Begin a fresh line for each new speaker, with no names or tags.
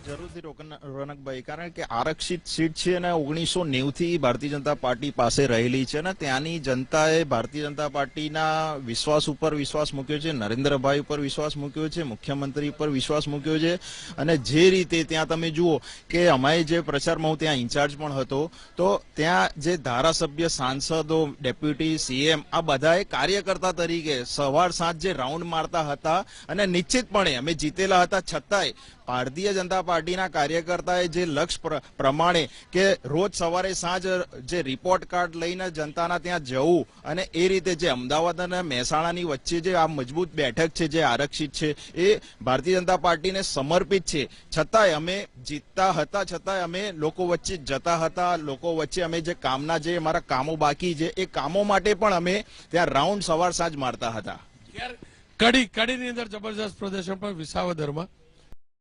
જરૂરથી રોનકભાઈ, કારણ કે આરક્ષિત સીટ છે અને 1990 થી ભારતીય જનતા પાર્ટી પાસે રહેલી છે ને ત્યાંની જનતાએ ભારતીય જનતા પાર્ટીના વિશ્વાસ ઉપર વિશ્વાસ મૂક્યો છે, નરેન્દ્રભાઈ ઉપર વિશ્વાસ મૂક્યો છે, મુખ્યમંત્રી ઉપર વિશ્વાસ મૂક્યો છે. અને જે રીતે ત્યાં તમે જુઓ કે અમારે જે પ્રચારમાં હું ત્યાં ઇન્ચાર્જ પણ હતો, તો ત્યાં જે ધારાસભ્ય, સાંસદો, ડેપ્યુટી સીએમ આ બધાએ કાર્યકર્તા તરીકે સવાર સાંજ જે રાઉન્ડ મારતા હતા અને નિશ્ચિતપણે અમે જીતેલા હતા, છતાંય ભારતીય જનતા પાર્ટીના કાર્યકર્તાએ જે લક્ષ્ય પ્રમાણે કે રોજ સવારે સાંજ જે રિપોર્ટ કાર્ડ લઈને જનતાના ત્યાં જવું અને એ રીતે જે અમદાવાદ અને મહેસાણાની વચ્ચે જે આ મજબૂત બેઠક છે જે આરક્ષિત છે એ ભારતીય જનતા પાર્ટીને સમર્પિત છે. છતાંય અમે જીતતા હતા, છતાંય અમે લોકો વચ્ચે જતા હતા, લોકો વચ્ચે અમે જે કામના જે અમારા કામો બાકી છે એ કામો માટે પણ અમે ત્યાં રાઉન્ડ સવાર સાંજ મારતા હતા.
કડીની અંદર જબરજસ્ત પ્રદર્શન પણ વિસાવદરમાં